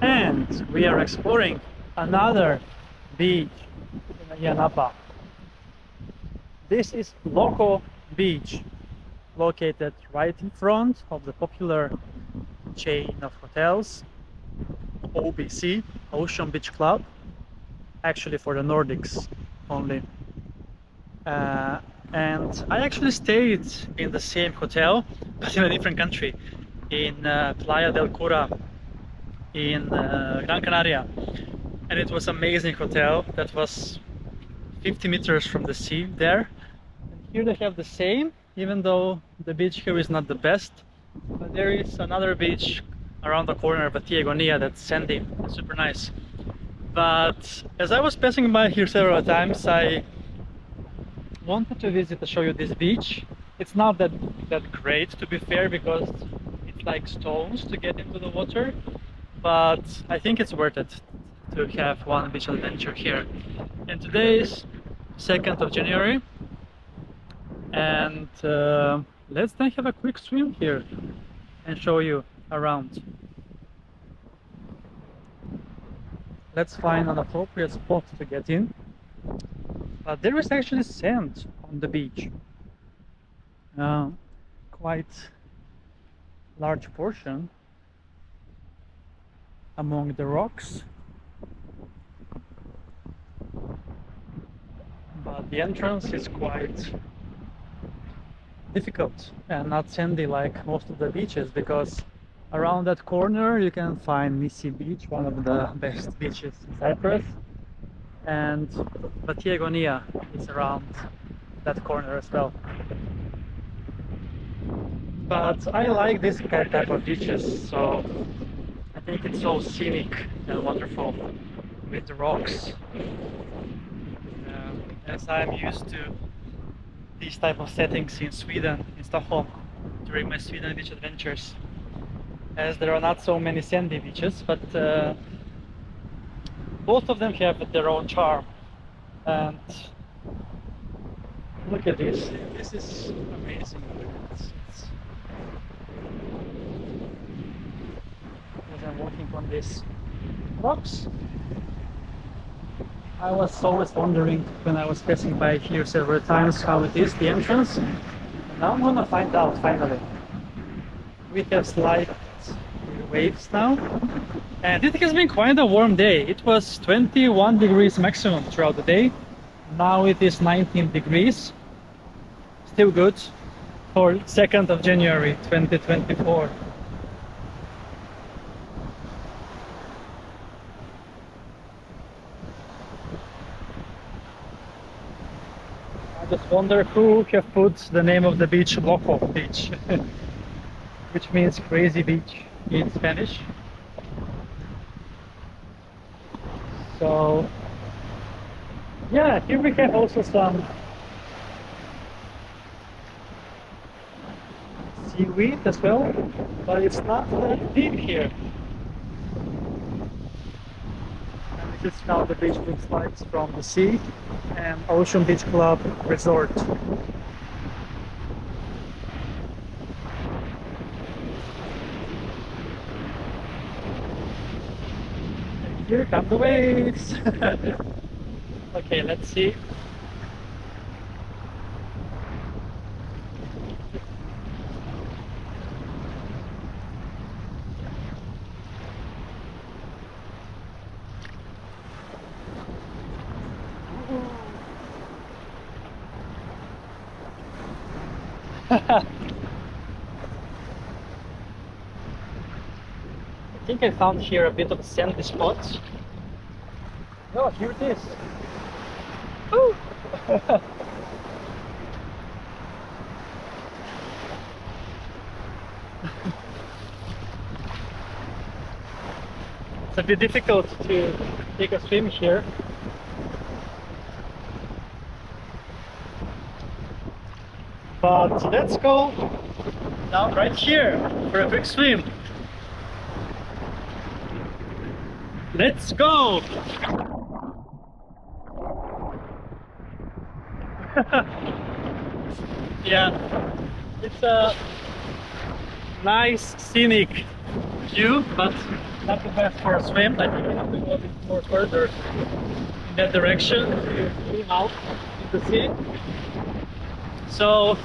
And we are exploring another beach in AYIA NAPA. This is Loko Beach, located right in front of the popular chain of hotels, OBC, Ocean Beach Club, actually for the Nordics only. And I actually stayed in the same hotel, but in a different country, in Playa del Cura, in Gran Canaria, and it was an amazing hotel that was 50 meters from the sea there. And here they have the same, even though the beach here is not the best, but there is another beach around the corner, Agonia, that's sandy, it's super nice. But as I was passing by here several times, I wanted to visit to show you this beach. It's not that great, to be fair, because it's like stones to get into the water, but I think it's worth it to have one beach adventure here. And today is 2nd of January, and let's then have a quick swim here and show you around. Let's find an appropriate spot to get in. But there is actually sand on the beach, quite large portion among the rocks, but the entrance is quite difficult and not sandy like most of the beaches, because around that corner you can find Missy Beach, one of the best beaches in Cyprus, and Agonia is around that corner as well. But I like this type of beaches, so I think it's so scenic and wonderful with the rocks. As I'm used to these type of settings in Sweden, in Stockholm, during my Sweden beach adventures, as there are not so many sandy beaches, but both of them have their own charm. And look at this, this is amazing. As I'm walking on these rocks, I was always wondering when I was passing by here several times how it is, the entrance, and now I'm gonna find out finally. We have slight waves now, and it has been quite a warm day. It was 21 degrees maximum throughout the day. Now it is 19 degrees. still good for 2nd of January 2024. I just wonder who have put the name of the beach Loko Beach, which means crazy beach in Spanish. So yeah, here we have also some seaweed as well, but it's not that deep here. And this is how the beach looks like from the sea and Ocean Beach Club Resort. And here come the waves. Okay, let's see. I think I found here a bit of a sandy spot. Oh, here it is. Ooh. It's a bit difficult to take a swim here. But let's go now right here for a quick swim. Let's go! Yeah, it's a nice scenic view, but not the best for a swim. I think we have to go a bit more further in that direction to swim out in the sea. So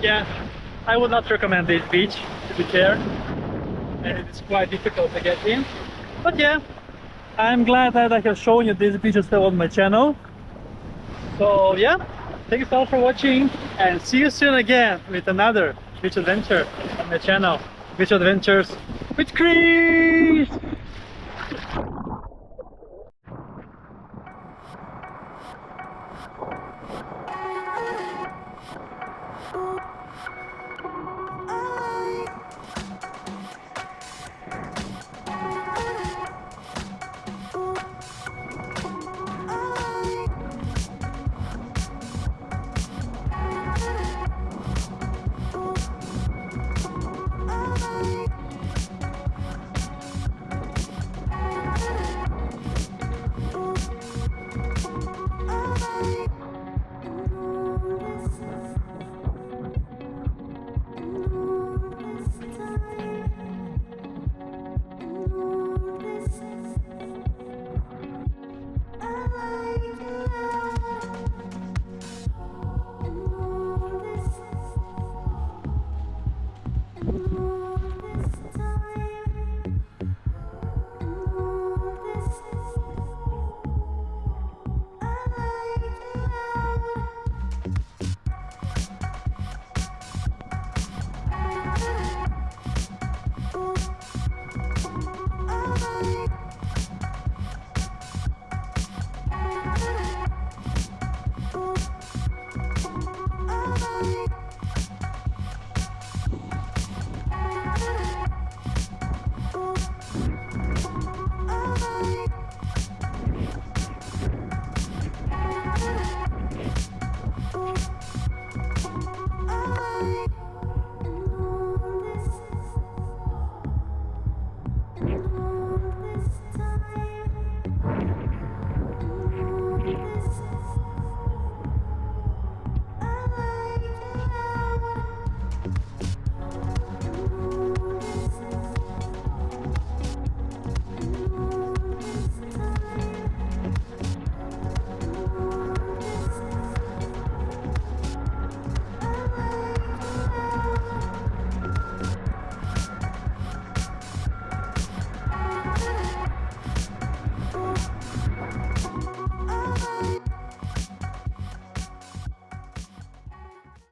yeah, I would not recommend this beach, to be fair, and it is quite difficult to get in. But yeah, I'm glad that I have shown you this beach as well on my channel. So yeah, thanks all for watching, and see you soon again with another beach adventure on my channel, Beach Adventures with Chris!